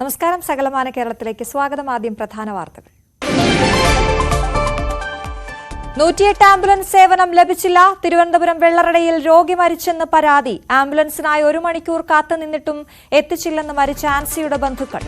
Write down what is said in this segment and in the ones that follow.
നമസ്കാരം. സകലമാന കേരളത്തിലേക്ക് സ്വാഗതം. ആദ്യം പ്രധാന വാർത്തകൾ. 108 ആംബുലൻസ് സേവനം ലഭിച്ചില്ല. തിരുവനന്തപുരം വെള്ളറടയിൽ രോഗി മരിച്ചെന്ന് പരാതി. ആംബുലൻസിനായി 1 മണിക്കൂർ കാത്തുനിന്നിട്ടും എത്തിച്ചില്ലെന്ന് മരിച്ച ആൻസിയുടെ ബന്ധുക്കൾ.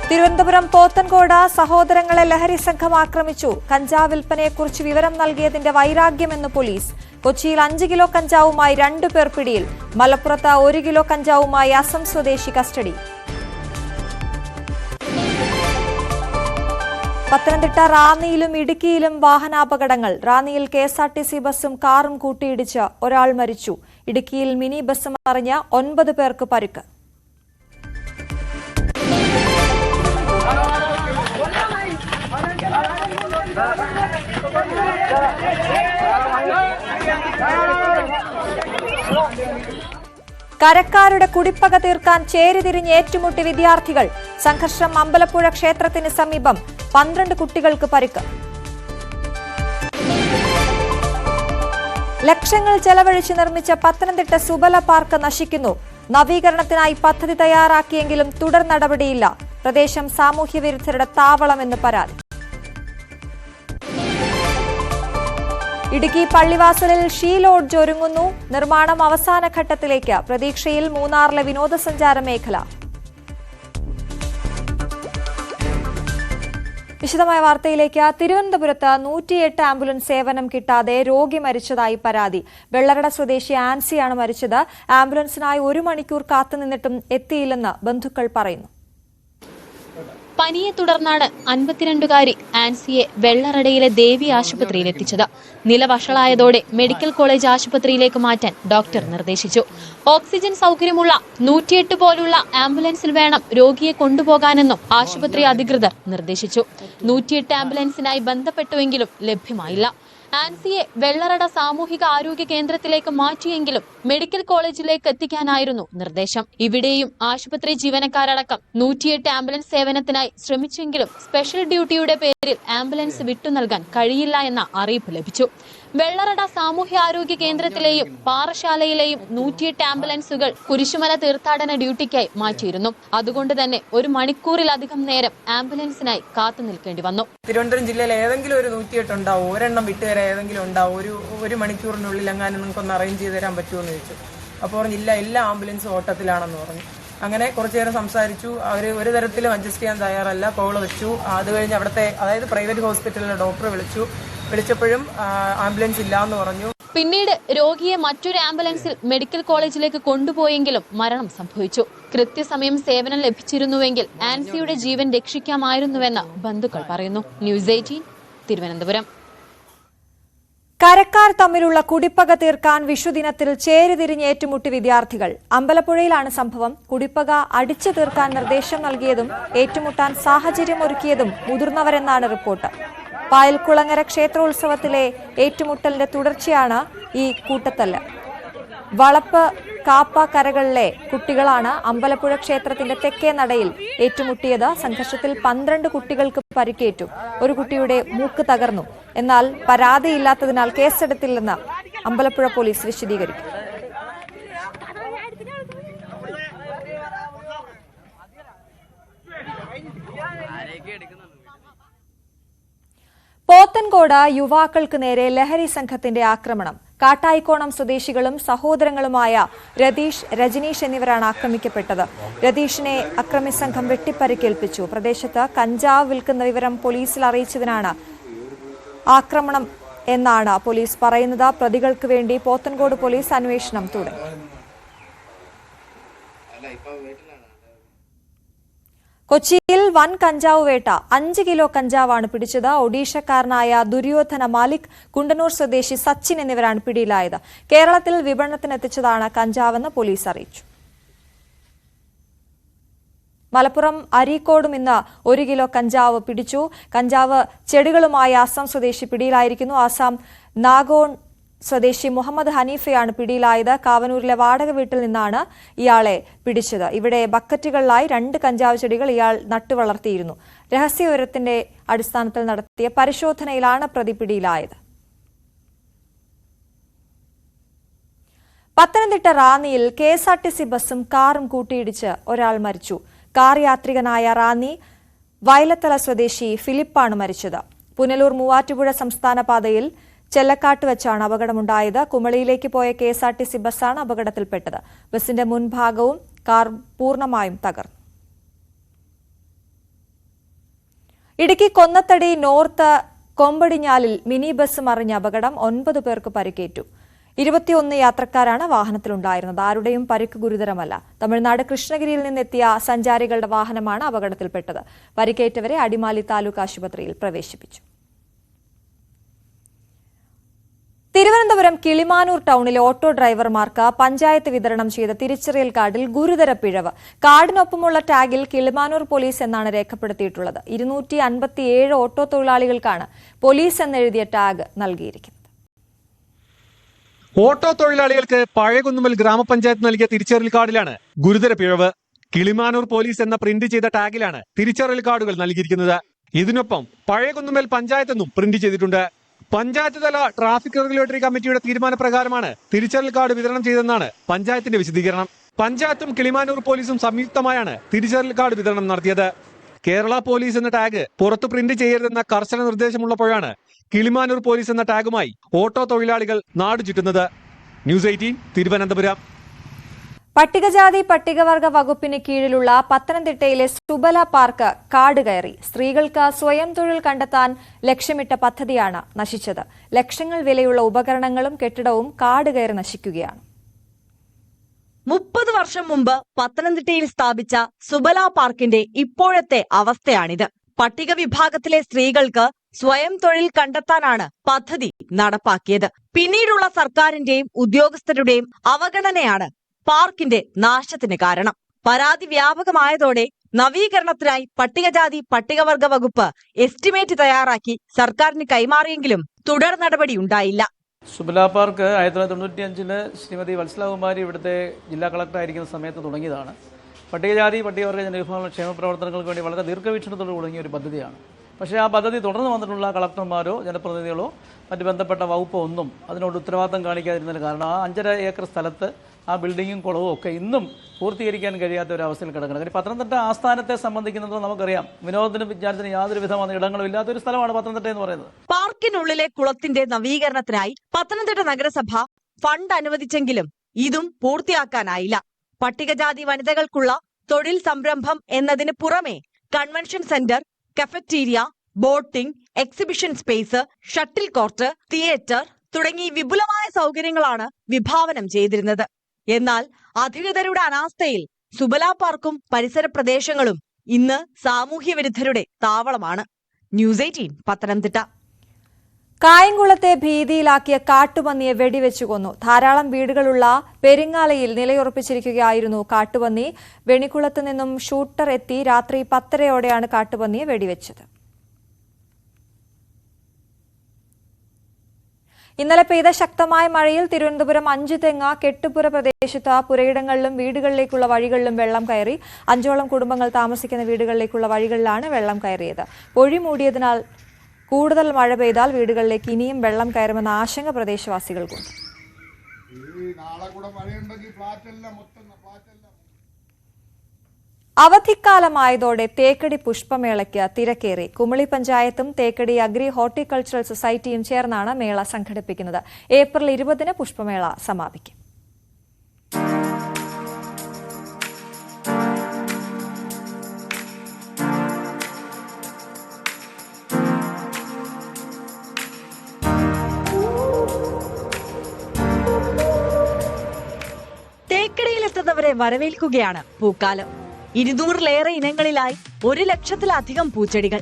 തിരുവനന്തപുരം പോത്തൻകോട് സഹോദരങ്ങളെ ലഹരി സംഘം ആക്രമിച്ചു. കഞ്ചാവ് വിൽപ്പനയെക്കുറിച്ച് വിവരം നൽകിയതിന്റെ വൈരാഗ്യമെന്ന് പോലീസ്. കൊച്ചിയിൽ 5 കിലോ കഞ്ചാവുമായി 2 പേർ പിടിയിൽ. മലപ്പുറത്ത് 1 കിലോ കഞ്ചാവുമായി അസം സ്വദേശി കസ്റ്റഡി. പത്തനംതിട്ട റാന്നിയിലും ഇടുക്കിയിലും വാഹനാപകടങ്ങൾ. റാന്നിയിൽ KSRTC ബസും കാറും കൂട്ടിയിടിച്ച് ഒരാൾ മരിച്ചു. ഇടുക്കിയിൽ മിനി ബസ് മറിഞ്ഞ് 9 പേർക്ക് പരിക്ക്. കരക്കാരുടെ കുടിപ്പക തീർക്കാൻ ചേരിതിരിഞ്ഞ് ഏറ്റുമുട്ടി വിദ്യാർത്ഥികൾ. സംഘർഷം അമ്പലപ്പുഴ ക്ഷേത്രത്തിന് സമീപം. 12 കുട്ടികൾക്ക് പരിക്ക്. ലക്ഷങ്ങൾ ചെലവഴിച്ച് നിർമ്മിച്ച പത്തനംതിട്ട സുബല പാർക്ക് നശിക്കുന്നു. നവീകരണത്തിനായി പദ്ധതി തയ്യാറാക്കിയെങ്കിലും തുടർ നടപടിയില്ല. പ്രദേശം സാമൂഹ്യവിരുദ്ധരുടെ താവളമെന്ന് പരാതി. ഇടുക്കി പള്ളിവാസലിൽ ഷീ ലോഡ്ജ് ഒരുങ്ങുന്നു. നിർമ്മാണം അവസാന ഘട്ടത്തിലേക്ക്. പ്രതീക്ഷയിൽ മൂന്നാറിലെ വിനോദസഞ്ചാര മേഖല. വിശദമായ വാർത്തയിലേക്ക്. തിരുവനന്തപുരത്ത് 108 ആംബുലൻസ് സേവനം കിട്ടാതെ രോഗി മരിച്ചതായി പരാതി. വെള്ളറട സ്വദേശി ആൻസിയാണ് മരിച്ചത്. ആംബുലൻസിനായി 1 മണിക്കൂർ കാത്തുനിന്നിട്ടും എത്തിയില്ലെന്ന് ബന്ധുക്കൾ പറയുന്നു. പനിയെ തുടർന്നാണ് 52കാരി ആൻസിയെ വെള്ളറടയിലെ ദേവി ആശുപത്രിയിൽ എത്തിച്ചത്. നില വഷളായതോടെ മെഡിക്കൽ കോളേജ് ആശുപത്രിയിലേക്ക് മാറ്റാൻ ഡോക്ടർ നിർദ്ദേശിച്ചു. ഓക്സിജൻ സൗകര്യമുള്ള 108 പോലുള്ള ആംബുലൻസിൽ വേണം രോഗിയെ കൊണ്ടുപോകാനെന്നും ആശുപത്രി അധികൃതർ നിർദ്ദേശിച്ചു. 108 ആംബുലൻസിനായി ബന്ധപ്പെട്ടുവെങ്കിലും ലഭ്യമായില്ല. ആൻസിയെ വെള്ളറട സാമൂഹിക ആരോഗ്യ കേന്ദ്രത്തിലേക്ക് മാറ്റിയെങ്കിലും മെഡിക്കൽ കോളേജിലേക്ക് എത്തിക്കാനായിരുന്നു നിർദ്ദേശം. ഇവിടെയും ആശുപത്രി ജീവനക്കാരടക്കം 108 ആംബുലൻസ് സേവനത്തിനായി ശ്രമിച്ചെങ്കിലും സ്പെഷ്യൽ ഡ്യൂട്ടിയുടെ പേരിൽ ആംബുലൻസ് വിട്ടു നൽകാൻ കഴിയില്ല എന്ന അറിയിപ്പ് ലഭിച്ചു. വെള്ളറട സാമൂഹ്യ ആരോഗ്യ കേന്ദ്രത്തിലെയും പാറശാലയിലെയും 108 ആംബുലൻസുകൾ കുരിശുമല തീർത്ഥാടന ഡ്യൂട്ടിക്കായി മാറ്റിയിരുന്നു. അതുകൊണ്ട് തന്നെ 1 മണിക്കൂറിലധികം നേരം ആംബുലൻസിനായി കാത്തു നിൽക്കേണ്ടി വന്നു. തിരുവനന്തപുരം ജില്ലയിൽ ഏതെങ്കിലും ഒരു 108 ഉണ്ടാവും, ഒരെണ്ണം വിട്ടുതരാൻ ഏതെങ്കിലും ഉണ്ടാവും, ഒരു മണിക്കൂറിനുള്ളിൽ എങ്ങാനും നിങ്ങൾക്കൊന്ന് അറേഞ്ച് ചെയ്ത് തരാൻ പറ്റുമെന്ന് ചോദിച്ചു. അപ്പോൾ പറഞ്ഞില്ല, എല്ലാ ആംബുലൻസും ഓട്ടത്തിലാണെന്ന് പറഞ്ഞു. അങ്ങനെ കുറച്ചു നേരം സംസാരിച്ചു. അവർ ഒരു തരത്തിലും അഡ്ജസ്റ്റ് ചെയ്യാൻ തയ്യാറല്ല. കോൾ വെച്ചു. അത് കഴിഞ്ഞ് അവിടുത്തെ അതായത് പ്രൈവറ്റ് ഹോസ്പിറ്റലിലെ ഡോക്ടറെ വിളിച്ചപ്പോഴും ആംബുലൻസ് ഇല്ല എന്ന് പറഞ്ഞു. പിന്നീട് രോഗിയെ മറ്റൊരു ആംബുലൻസിൽ മെഡിക്കൽ കോളേജിലേക്ക് കൊണ്ടുപോയെങ്കിലും മരണം സംഭവിച്ചു. കൃത്യസമയം സേവനം ലഭിച്ചിരുന്നുവെങ്കിൽ ആൻസിയുടെ ജീവൻ രക്ഷിക്കാമായിരുന്നുവെന്ന് ബന്ധുക്കൾ പറയുന്നു. ന്യൂസ് 18 തിരുവനന്തപുരം. കരക്കാർ തമ്മിലുള്ള കുടിപ്പക തീർക്കാൻ വിഷുദിനത്തിൽ ചേരിതിരിഞ്ഞ് ഏറ്റുമുട്ടി വിദ്യാർത്ഥികൾ. അമ്പലപ്പുഴയിലാണ് സംഭവം. കുടിപ്പക അടിച്ചു തീർക്കാൻ നിർദ്ദേശം നൽകിയതും ഏറ്റുമുട്ടാൻ സാഹചര്യമൊരുക്കിയതും മുതിർന്നവരെന്നാണ് റിപ്പോർട്ട്. പായൽക്കുളങ്ങര ക്ഷേത്രോത്സവത്തിലെ ഏറ്റുമുട്ടലിന്റെ തുടർച്ചയാണ് ഈ കൂട്ടത്തല്ല്. വളപ്പ് കാപ്പ കരകളിലെ കുട്ടികളാണ് അമ്പലപ്പുഴ ക്ഷേത്രത്തിന്റെ തെക്കേ നടയിൽ ഏറ്റുമുട്ടിയത്. സംഘർഷത്തിൽ 12 കുട്ടികൾക്ക് പരിക്കേറ്റു. ഒരു കുട്ടിയുടെ മൂക്ക് തകർന്നു. എന്നാൽ പരാതിയില്ലാത്തതിനാൽ കേസെടുത്തില്ലെന്ന് അമ്പലപ്പുഴ പോലീസ് വിശദീകരിക്കും. പോത്തൻകോട് യുവാക്കൾക്ക് നേരെ ലഹരി സംഘത്തിന്റെ ആക്രമണം. കാട്ടായിക്കോണം സ്വദേശികളും സഹോദരങ്ങളുമായ രതീഷ്, രജനീഷ് എന്നിവരാണ് ആക്രമിക്കപ്പെട്ടത്. രതീഷിനെ അക്രമി സംഘം വെട്ടിപ്പരിക്കേൽപ്പിച്ചു. പ്രദേശത്ത് കഞ്ചാവ് വിൽക്കുന്ന വിവരം പോലീസിൽ അറിയിച്ചതിനാണ് ആക്രമണം എന്നാണ് പോലീസ് പറയുന്നത്. പ്രതികൾക്ക് വേണ്ടി പോത്തൻകോട് പോലീസ് അന്വേഷണം തുടങ്ങി. കൊച്ചിയിൽ വൻ കഞ്ചാവ് വേട്ട. 5 കിലോ കഞ്ചാവാണ് പിടിച്ചത്. ഒഡീഷക്കാരനായ ദുര്യോധന മാലിക്, കുണ്ടന്നൂർ സ്വദേശി സച്ചിൻ എന്നിവരാണ് പിടിയിലായത്. കേരളത്തിൽ വിപണനത്തിനെത്തിച്ചതാണ് കഞ്ചാവെന്ന് പോലീസ് അറിയിച്ചു. മലപ്പുറം അരീക്കോടും ഇന്ന് 1 കിലോ കഞ്ചാവ് പിടിച്ചു. കഞ്ചാവ് ചെടികളുമായി ആസാം സ്വദേശി പിടിയിലായിരിക്കുന്നു. ആസാം നാഗോൺ സ്വദേശി മുഹമ്മദ് ഹനീഫയാണ് പിടിയിലായത്. കാവനൂരിലെ വാടക വീട്ടിൽ നിന്നാണ് ഇയാളെ പിടിച്ചത്. ഇവിടെ ബക്കറ്റുകളിലായി 2 കഞ്ചാവ് ചെടികൾ ഇയാൾ നട്ടുവളർത്തിയിരുന്നു. രഹസ്യവിവരത്തിന്റെ അടിസ്ഥാനത്തിൽ നടത്തിയ പരിശോധനയിലാണ് പ്രതി പിടിയിലായത്. പത്തനംതിട്ട റാന്നിയിൽ KSRTC ബസും കാറും കൂട്ടിയിടിച്ച് ഒരാൾ മരിച്ചു. കാർ യാത്രികനായ റാന്നി വയലത്തല സ്വദേശി ഫിലിപ്പാണ് മരിച്ചത്. പുനലൂർ മൂവാറ്റുപുഴ സംസ്ഥാന പാതയിൽ ചെല്ലക്കാട്ട് വെച്ചാണ് അപകടമുണ്ടായത്. കുമളിയിലേക്ക് പോയ KSRTC ബസ്സാണ് അപകടത്തിൽപ്പെട്ടത്. ബസിന്റെ മുൻഭാഗവും കാർ പൂർണ്ണമായും തകർന്നു. ഇടുക്കി കൊന്നത്തടി നോർത്ത് കൊമ്പടിഞ്ഞാലിൽ മിനി ബസ് മറിഞ്ഞ അപകടം 9 പേർക്ക് പരിക്കേറ്റു. 21 യാത്രക്കാരാണ് വാഹനത്തിലുണ്ടായിരുന്നത്. ആരുടെയും പരിക്ക് ഗുരുതരമല്ല. തമിഴ്നാട് കൃഷ്ണഗിരിയിൽ നിന്നെത്തിയ സഞ്ചാരികളുടെ വാഹനമാണ് അപകടത്തിൽപ്പെട്ടത്. പരിക്കേറ്റവരെ അടിമാലി താലൂക്ക് ആശുപത്രിയിൽ പ്രവേശിപ്പിച്ചു. തിരുവനന്തപുരം കിളിമാനൂർ ടൌണിലെ ഓട്ടോ ഡ്രൈവർമാർക്ക് പഞ്ചായത്ത് വിതരണം ചെയ്ത തിരിച്ചറിയൽ കാർഡിൽ ഗുരുതര പിഴവ്. കാർഡിനൊപ്പമുള്ള ടാഗിൽ കിളിമാനൂർ പോലീസ് എന്നാണ് രേഖപ്പെടുത്തിയിട്ടുള്ളത്. 257 ഓട്ടോ തൊഴിലാളികൾക്കാണ് പോലീസ് എന്നെഴുതിയ ടാഗ് നൽകിയിരിക്കുന്നത്. ഓട്ടോ തൊഴിലാളികൾക്ക് പഴയകുന്നുമ്മൽ ഗ്രാമപഞ്ചായത്ത് നൽകിയ തിരിച്ചറിയൽ കാർഡിലാണ് ഗുരുതര പിഴവ്. കിളിമാനൂർ പോലീസ് എന്ന പ്രിന്റ് ചെയ്ത ടാഗിലാണ് തിരിച്ചറിയൽ കാർഡുകൾ നൽകിയിരിക്കുന്നത്. ഇതിനൊപ്പം പഴയകുന്നുമ്മൽ പഞ്ചായത്തെന്നും പ്രിന്റ് ചെയ്തിട്ടുണ്ട്. പഞ്ചായത്ത് തല ട്രാഫിക് റെഗുലേറ്ററി കമ്മിറ്റിയുടെ തീരുമാനപ്രകാരമാണ് തിരിച്ചറിയൽ കാർഡ് വിതരണം ചെയ്തതെന്നാണ് പഞ്ചായത്തിന്റെ വിശദീകരണം. പഞ്ചായത്തും കിളിമാനൂർ പോലീസും സംയുക്തമായാണ് തിരിച്ചറിയൽ കാർഡ് വിതരണം നടത്തിയത്. കേരള പോലീസ് എന്ന ടാഗ് പുറത്തു പ്രിന്റ് ചെയ്യരുതെന്ന കർശന നിർദ്ദേശമുള്ളപ്പോഴാണ് കിളിമാനൂർ പോലീസ് എന്ന ടാഗുമായി ഓട്ടോ തൊഴിലാളികൾ നാട് ചുറ്റുന്നത്. ന്യൂസ് 18 തിരുവനന്തപുരം. പട്ടികജാതി പട്ടികവർഗ വകുപ്പിന് കീഴിലുള്ള പത്തനംതിട്ടയിലെ സുബല പാർക്ക് കാട് കയറി. സ്ത്രീകൾക്ക് സ്വയം തൊഴിൽ കണ്ടെത്താൻ ലക്ഷ്യമിട്ട പദ്ധതിയാണ് നശിച്ചത്. ലക്ഷങ്ങൾ വിലയുള്ള ഉപകരണങ്ങളും കെട്ടിടവും കാട് കയറി നശിക്കുകയാണ്. 30 വർഷം മുമ്പ് പത്തനംതിട്ടയിൽ സ്ഥാപിച്ച സുബല പാർക്കിന്റെ ഇപ്പോഴത്തെ അവസ്ഥയാണിത്. പട്ടിക വിഭാഗത്തിലെ സ്ത്രീകൾക്ക് സ്വയം തൊഴിൽ കണ്ടെത്താനാണ് പദ്ധതി നടപ്പാക്കിയത്. പിന്നീടുള്ള സർക്കാരിന്റെയും ഉദ്യോഗസ്ഥരുടെയും അവഗണനയാണ് പാർക്കിന്റെ നാശത്തിന് കാരണം. പരാതി വ്യാപകമായതോടെ നവീകരണത്തിനായി പട്ടികജാതി പട്ടികവർഗ വകുപ്പ് എസ്റ്റിമേറ്റ് തയ്യാറാക്കി സർക്കാരിന് കൈമാറിയെങ്കിലും തുടർ നടപടിയുണ്ടായില്ല. സുബല പാർക്ക് 1995 ശ്രീമതി വത്സലകുമാരി ഇവിടുത്തെ ജില്ലാ കളക്ടറായിരിക്കുന്ന സമയത്ത് തുടങ്ങിയതാണ്. പട്ടികജാതി പട്ടികവർഗ ജനവിഭാഗങ്ങളുടെ ക്ഷേമ പ്രവർത്തനങ്ങൾക്ക് വേണ്ടി വളരെ ദീർഘവീക്ഷണത്തോട് തുടങ്ങിയ ഒരു പദ്ധതിയാണ്. പക്ഷേ ആ പദ്ധതി തുടർന്ന് വന്നിട്ടുള്ള കളക്ടർമാരോ ജനപ്രതിനിധികളോ മറ്റ് ബന്ധപ്പെട്ട വകുപ്പോ ഒന്നും അതിനോട് ഉത്തരവാദിത്തം കാണിക്കാതിരുന്നതിന് കാരണം ആ 5.5 ഏക്കർ സ്ഥലത്ത് ആ ബിൽഡിങ്ങും കുളവും ഒക്കെ ഇന്നും പൂർത്തീകരിക്കാൻ കഴിയാത്ത ഒരു അവസ്ഥയിൽ കിടക്കണം. കാര്യം പത്തനംതിട്ട ആസ്ഥാനത്തെ സംബന്ധിക്കുന്നത് നമുക്കറിയാം, വിനോദത്തിനും വിചാരത്തിനും യാതൊരു വിധമായ ഇടങ്ങളും ഇല്ലാത്തൊരു സ്ഥലമാണ് പത്തനംതിട്ട എന്ന് പറയുന്നത്. പാർക്കിനുള്ളിലെ കുളത്തിന്റെ നവീകരണത്തിനായി പത്തനംതിട്ട നഗരസഭ ഫണ്ട് അനുവദിച്ചെങ്കിലും ഇതും പൂർത്തിയാക്കാനായില്ല. പട്ടികജാതി വനിതകൾക്കുള്ള തൊഴിൽ സംരംഭം എന്നതിന് പുറമെ convention centre, cafeteria, boating, exhibition space, shuttle court, theatre തുടങ്ങി വിപുലമായ സൗകര്യങ്ങളാണ് വിഭാവനം ചെയ്തിരുന്നത്. എന്നാൽ അധികൃതരുടെ അനാസ്ഥയിൽ സുബല പാർക്കും പരിസര പ്രദേശങ്ങളും ഇന്ന് സാമൂഹ്യ വിരുദ്ധരുടെ താവളമാണ്. ന്യൂസ് 18 പത്തനംതിട്ട. കായംകുളത്തെ ഭീതിയിലാക്കിയ കാട്ടുപന്നിയെ വെടിവെച്ചു കൊന്നു. ധാരാളം വീടുകളുള്ള പെരിങ്ങാലയിൽ നിലയുറപ്പിച്ചിരിക്കുകയായിരുന്നു കാട്ടുപന്നി. വെണിക്കുളത്ത് നിന്നും ഷൂട്ടർ എത്തി രാത്രി 10:30യോടെയാണ് കാട്ടുപന്നിയെ വെടിവെച്ചത്. ഇന്നലെ പെയ്ത ശക്തമായ മഴയിൽ തിരുവനന്തപുരം 5 തെങ്ങ കെട്ടുപുര പ്രദേശത്ത് പുരയിടങ്ങളിലും വീടുകളിലേക്കുള്ള വഴികളിലും വെള്ളം കയറി. 5ഓളം കുടുംബങ്ങൾ താമസിക്കുന്ന വീടുകളിലേക്കുള്ള വഴികളിലാണ് വെള്ളം കയറിയത്. പൊഴി മൂടിയതിനാൽ കൂടുതൽ മഴ പെയ്താൽ വീടുകളിലേക്ക് ഇനിയും വെള്ളം കയറുമെന്ന ആശങ്ക പ്രദേശവാസികൾക്കുണ്ട്. അവധിക്കാലമായതോടെ തേക്കടി പുഷ്പമേളയ്ക്ക് തിരക്കേറി. കുമളി പഞ്ചായത്തും തേക്കടി അഗ്രി ഹോർട്ടിക്കൾച്ചറൽ സൊസൈറ്റിയും ചേർന്നാണ് മേള സംഘടിപ്പിക്കുന്നത്. ഏപ്രിൽ 20-ന് പുഷ്പമേള സമാപിക്കും. തേക്കടിയിലെത്തുന്നവരെ വരവേൽക്കുകയാണ് പൂക്കാലം. 200-ലേറെ ഇനങ്ങളിലായി 1 ലക്ഷത്തിലധികം പൂച്ചെടികൾ.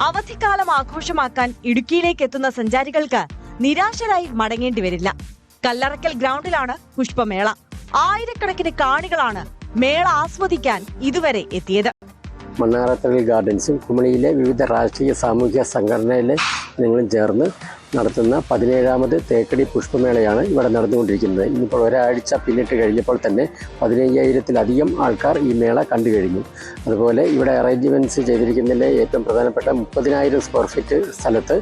അവധിക്കാലം ആഘോഷമാക്കാൻ ഇടുക്കിയിലേക്ക് എത്തുന്ന സഞ്ചാരികൾക്ക് നിരാശരായി മടങ്ങേണ്ടി വരില്ല. കല്ലറക്കൽ ഗ്രൗണ്ടിലാണ് പുഷ്പമേള. ആയിരക്കണക്കിന് കാണികളാണ് മേള ആസ്വദിക്കാൻ ഇതുവരെ എത്തിയത്. മണ്ണാറത്തറയിൽ ഗാർഡൻസും കുമളിയിലെ വിവിധ രാഷ്ട്രീയ സാമൂഹിക സംഘടനയിലെ ജനങ്ങളും ചേർന്ന് നടത്തുന്ന 17ാമത് തേക്കടി പുഷ്പമേളയാണ് ഇവിടെ നടന്നുകൊണ്ടിരിക്കുന്നത്. ഇന്നിപ്പോൾ ഒരാഴ്ച പിന്നിട്ട് കഴിഞ്ഞപ്പോൾ തന്നെ 15,000-ത്തിലധികം ആൾക്കാർ ഈ മേള കണ്ടു കഴിഞ്ഞു. അതുപോലെ ഇവിടെ അറേഞ്ച്മെൻറ്റ്സ് ചെയ്തിരിക്കുന്നതിലെ ഏറ്റവും പ്രധാനപ്പെട്ട 30,000 സ്ക്വയർ ഫീറ്റ് സ്ഥലത്ത്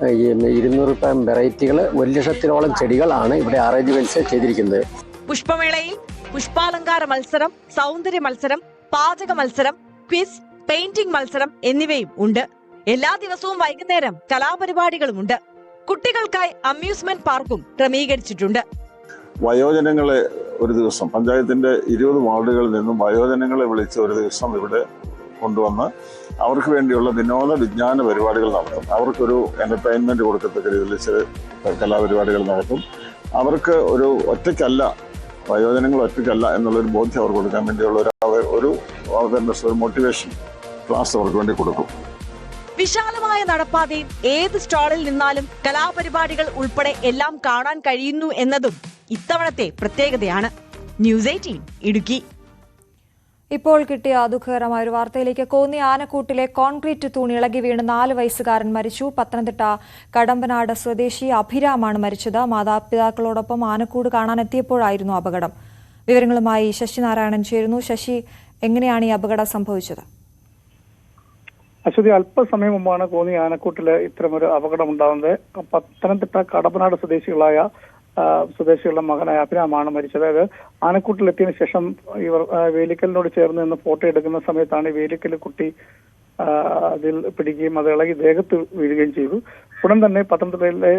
200 വെറൈറ്റികൾ 1 ലക്ഷത്തിലോളം ചെടികളാണ് ഇവിടെ അറേഞ്ച്മെൻറ്റ്സ് ചെയ്തിരിക്കുന്നത്. പുഷ്പമേളയിൽ പുഷ്പാലങ്കാര മത്സരം, സൗന്ദര്യ മത്സരം, പാചക മത്സരം, ക്വിസ്, പെയിന്റിംഗ് മത്സരം എന്നിവയും ഉണ്ട്. എല്ലാ ദിവസവും വൈകുന്നേരം കലാപരിപാടികളുമുണ്ട്. കുട്ടികൾക്കായി അമ്യൂസ്മെന്റ് പാർക്കും ക്രമീകരിച്ചിട്ടുണ്ട്. വയോജനങ്ങളെ ഒരു ദിവസം പഞ്ചായത്തിന്റെ 20 വാർഡുകളിൽ നിന്നും വയോജനങ്ങളെ വിളിച്ച് ഒരു ദിവസം ഇവിടെ കൊണ്ടുവന്ന് അവർക്ക് വേണ്ടിയുള്ള വിനോദ വിജ്ഞാന പരിപാടികൾ നടത്തും. അവർക്കൊരു എന്റർടൈൻമെന്റ് കൊടുക്കത്തക്ക രീതിയിൽ കലാപരിപാടികൾ നടത്തും. അവർക്ക് ഒരു ഒറ്റയ്ക്കല്ല, വയോജനങ്ങൾ ഒറ്റയ്ക്കല്ല എന്നുള്ളൊരു ബോധ്യം അവർക്ക് കൊടുക്കാൻ വേണ്ടിയുള്ള ഒരു അവയർനെസ്, ഒരു മോട്ടിവേഷൻ ക്ലാസ് അവർക്ക് വേണ്ടി കൊടുക്കും. വിശാലമായ നടപ്പാതയിൽ ഏത് സ്റ്റാളിൽ നിന്നാലും കലാപരിപാടികൾ ഉൾപ്പെടെ എല്ലാം കാണാൻ കഴിയുന്നു എന്നതും ഇത്തവണത്തെ പ്രത്യേകതയാണ്. ന്യൂസ് 18 ഇടുക്കി. ഇപ്പോൾ കിട്ടിയ ദുഃഖകരമായ ഒരു വാർത്തയിലേക്ക്. കോന്നി ആനക്കൂട്ടിലെ കോൺക്രീറ്റ് തൂൺ ഇളകി വീണ് 4 വയസ്സുകാരൻ മരിച്ചു. പത്തനംതിട്ട കടമ്പനാട് സ്വദേശി അഭിരാമാണ് മരിച്ചത്. മാതാപിതാക്കളോടൊപ്പം ആനക്കൂട് കാണാനെത്തിയപ്പോഴായിരുന്നു അപകടം. വിവരങ്ങളുമായി ശശിനാരായണൻ ചേരുന്നു. ശശി, എങ്ങനെയാണ് ഈ അപകടം സംഭവിച്ചത്? അശ്വതി, അല്പസമയം മുമ്പാണ് കോന്നി ആനക്കൂട്ടില് ഇത്തരമൊരു അപകടം ഉണ്ടാകുന്നത്. പത്തനംതിട്ട കടമ്പനാട് സ്വദേശികളുടെ മകനായ അഭിരാമാണ് മരിച്ചത്. അത് ആനക്കൂട്ടിലെത്തിയതിനു ശേഷം ഇവർ വേലിക്കലിനോട് ചേർന്ന് നിന്ന് ഫോട്ടോ എടുക്കുന്ന സമയത്താണ് വേലിക്കൽ കുട്ടി അതിൽ പിടിക്കുകയും അത് ഇളകി ദേഹത്ത് വീഴുകയും ചെയ്തു. ഉടൻ തന്നെ പത്തനംതിട്ടയിലെ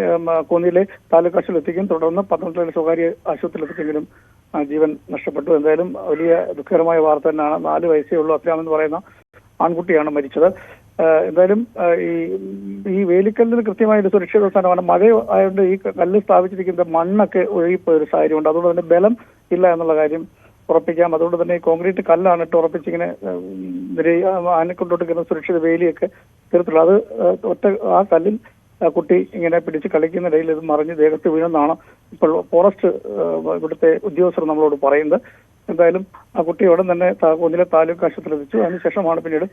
കോന്നിയിലെ താലൂക്ക് ആശുപത്രിയിലെത്തിക്കും. തുടർന്ന് പത്തനംതിട്ടയിലെ സ്വകാര്യ ആശുപത്രിയിലെത്തിക്കെങ്കിലും ജീവൻ നഷ്ടപ്പെട്ടു. എന്തായാലും വലിയ ദുഃഖകരമായ വാർത്ത തന്നെയാണ്. 4 വയസ്സേ ഉള്ളൂ അഭിരാം എന്ന് പറയുന്ന ആൺകുട്ടിയാണ് മരിച്ചത്. എന്തായാലും ഈ വേലിക്കല്ലിന് കൃത്യമായ ഒരു സുരക്ഷിത സ്ഥാനമാണ്. മഴ ആയതുകൊണ്ട് ഈ കല്ല് സ്ഥാപിച്ചിരിക്കുന്ന മണ്ണൊക്കെ ഒഴുകിപ്പോയ ഒരു സാഹചര്യമുണ്ട്. അതുകൊണ്ട് തന്നെ ബലം ഇല്ല എന്നുള്ള കാര്യം ഉറപ്പിക്കാം. അതുകൊണ്ട് തന്നെ ഈ കോൺക്രീറ്റ് കല്ലാണ് ഇട്ട് ഉറപ്പിച്ചിങ്ങനെ ആനക്കൊണ്ടോട്ടിരിക്കുന്ന സുരക്ഷിത വേലിയൊക്കെ തീർത്തുള്ളത്. അത് ഒറ്റ ആ കല്ലിൽ കുട്ടി ഇങ്ങനെ പിടിച്ച് കളിക്കുന്നിടയിൽ ഇത് മറിഞ്ഞ് ദേഹത്ത് വീണെന്നാണ് ഇപ്പോൾ ഫോറസ്റ്റ് ഇവിടുത്തെ ഉദ്യോഗസ്ഥർ നമ്മളോട് പറയുന്നത്. എന്തായാലും ആ കുട്ടി ഉടൻ തന്നെ ഒന്നിലെ താലൂക്ക് ആശുപത്രിയിൽ എത്തിച്ചു. അതിനുശേഷമാണ് പിന്നീട്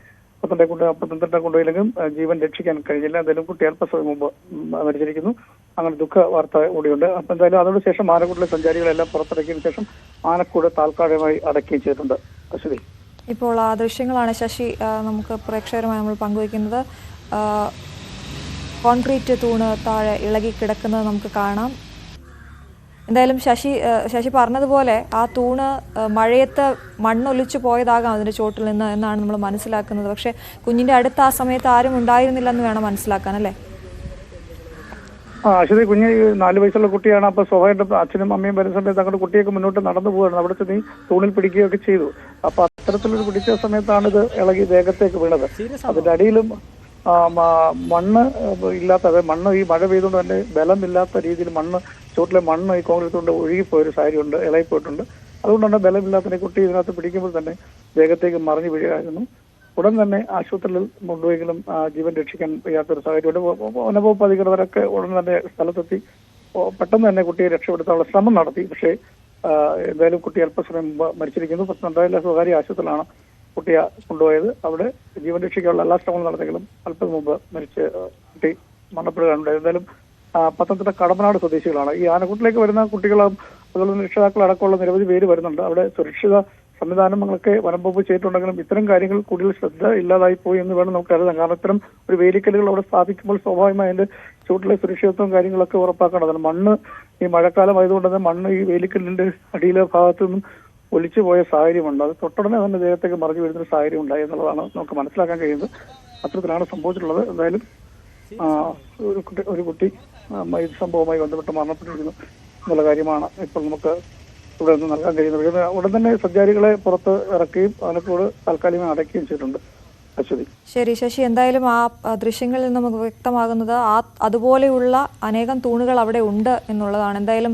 പത്തനംതിട്ട കൊണ്ടുപോയില്ലെങ്കിലും ജീവൻ രക്ഷിക്കാൻ കഴിഞ്ഞില്ല. എന്തായാലും കുട്ടി അല്പസമയം മുമ്പ് മരിച്ചിരിക്കുന്നു. അങ്ങനെ ദുഃഖ വാർത്ത കൂടിയുണ്ട്. അപ്പൊ എന്തായാലും അതോട് ശേഷം ആനക്കൂട്ടിലെ സഞ്ചാരികളെല്ലാം പുറത്തിറക്കിയതിനു ശേഷം ആനക്കൂട് താൽക്കാലികമായി അടയ്ക്കുകയും ചെയ്തിട്ടുണ്ട്. അശ്വതി, ഇപ്പോൾ ആ ദൃശ്യങ്ങളാണ് ശശി നമുക്ക് പ്രേക്ഷകരുമായി നമ്മൾ പങ്കുവയ്ക്കുന്നത്. കോൺക്രീറ്റ് തൂണ് താഴെ ഇളകി കിടക്കുന്നത് നമുക്ക് കാണാം. എന്തായാലും ശശി പറഞ്ഞതുപോലെ ആ തൂണ് മഴയത്ത് മണ്ണൊലിച്ചു പോയതാകാം അതിന്റെ ചോട്ടിൽ നിന്ന് എന്നാണ് നമ്മൾ മനസ്സിലാക്കുന്നത്. പക്ഷെ കുഞ്ഞിന്റെ അടുത്ത് ആ സമയത്ത് ആരും ഉണ്ടായിരുന്നില്ലെന്ന് വേണം മനസ്സിലാക്കാൻ, അല്ലേ? അശ്വതി, കുഞ്ഞ് 4 വയസ്സുള്ള കുട്ടിയാണ്. അപ്പൊ സ്വാഭാവികമായിട്ടും അച്ഛനും അമ്മയും വരുന്ന സമയത്ത് അങ്ങോട്ട് കുട്ടിയൊക്കെ മുന്നോട്ട് നടന്നു പോവുകയാണ്. അവിടെ ചെന്ന് തൂണിൽ പിടിക്കുകയൊക്കെ ചെയ്തു. അപ്പൊ അത്തരത്തിലൊരു പിടിച്ച സമയത്താണ് ഇത് ഇളകി ദേഹത്തേക്ക് വീണത്. അതിന്റെ അടിയിലും മണ്ണ് ഇല്ലാത്ത, മണ്ണ് ഈ മഴ പെയ്തുകൊണ്ട് തന്നെ ബലമില്ലാത്ത രീതിയിൽ ചോട്ടിലെ മണ്ണ് ഈ കോൺക്രീറ്റ് കൊണ്ട് ഒഴുകിപ്പോയൊരു സാഹചര്യമുണ്ട്, ഇളകിപ്പോയിട്ടുണ്ട്. അതുകൊണ്ട് തന്നെ ബലമില്ലാത്ത കുട്ടി ഇതിനകത്ത് പിടിക്കുമ്പോൾ തന്നെ ദേഹത്തേക്ക് മറിഞ്ഞു വീഴുകയായിരുന്നു. ഉടൻ തന്നെ ആശുപത്രിയിൽ കൊണ്ടുപോയെങ്കിലും ജീവൻ രക്ഷിക്കാൻ വയ്യാത്തൊരു സാഹചര്യമുണ്ട്. വനവകുപ്പ് അധികൃതരൊക്കെ ഉടൻ തന്നെ സ്ഥലത്തെത്തി പെട്ടെന്ന് തന്നെ കുട്ടിയെ രക്ഷപ്പെടുത്താനുള്ള ശ്രമം നടത്തി. പക്ഷേ എന്തായാലും കുട്ടി അല്പസമയം മുമ്പ് മരിച്ചിരിക്കുന്നു. പത്തനംതിട്ടയിലെ സ്വകാര്യ ആശുപത്രിയിലാണ് കുട്ടിയെ കൊണ്ടുപോയത്. അവിടെ ജീവൻ രക്ഷിക്കാനുള്ള എല്ലാ ശ്രമങ്ങളും നടന്നെങ്കിലും അല്പം മുമ്പ് മരിച്ച് കുട്ടി മരണപ്പെടുകയുണ്ടായത്. എന്തായാലും പത്തനംതിട്ട കടമ്പനാട് സ്വദേശികളാണ്. ഈ ആനക്കൂട്ടിലേക്ക് വരുന്ന കുട്ടികളും അതുപോലെ രക്ഷിതാക്കളടക്കമുള്ള നിരവധി പേര് വരുന്നുണ്ട്. അവിടെ സുരക്ഷിത സംവിധാനങ്ങളൊക്കെ വനംവകുപ്പ് ചെയ്തിട്ടുണ്ടെങ്കിലും ഇത്തരം കാര്യങ്ങൾ കൂടുതൽ ശ്രദ്ധ ഇല്ലാതായി പോയി എന്ന് വേണം നമുക്ക് കരുതാൻ. കാരണം ഇത്തരം ഒരു വേലിക്കല്ലുകൾ അവിടെ സ്ഥാപിക്കുമ്പോൾ സ്വാഭാവികമായി അതിന്റെ ചൂട്ടിലെ സുരക്ഷിതത്വവും കാര്യങ്ങളൊക്കെ ഉറപ്പാക്കേണ്ടതാണ്. മണ്ണ് ഈ മഴക്കാലം ആയതുകൊണ്ട് തന്നെ മണ്ണ് ഈ വേലിക്കല്ലിന്റെ അടിയിലെ ഭാഗത്തു നിന്നും ഒലിച്ചു പോയ സാഹചര്യമുണ്ട്. അത് തൊട്ടുടനെ തന്നെ ദേഹത്തേക്ക് മറിഞ്ഞു വീഴുന്ന സാഹചര്യം ഉണ്ടായി എന്നുള്ളതാണ് നമുക്ക് മനസ്സിലാക്കാൻ കഴിയുന്നത്. അത്തരത്തിലാണ് സംഭവിച്ചിട്ടുള്ളത്. എന്തായാലും ഒരു കുട്ടി ഇത് സംഭവവുമായി ബന്ധപ്പെട്ട് മരണപ്പെട്ടിരിക്കുന്നു എന്നുള്ള കാര്യമാണ് ഇപ്പോൾ നമുക്ക് ഇവിടെ നിന്ന് നൽകാൻ കഴിയുന്നത്. ഉടൻ തന്നെ സഞ്ചാരികളെ പുറത്ത് ഇറക്കുകയും ആനക്കൂട് താൽക്കാലികമായി അടയ്ക്കുകയും ചെയ്തിട്ടുണ്ട്. അശ്വതി, ശരി ശശി, എന്തായാലും ആ ദൃശ്യങ്ങളിൽ നിന്ന് നമുക്ക് വ്യക്തമാകുന്നത് അതുപോലെയുള്ള അനേകം തൂണുകൾ അവിടെ ഉണ്ട് എന്നുള്ളതാണ്. എന്തായാലും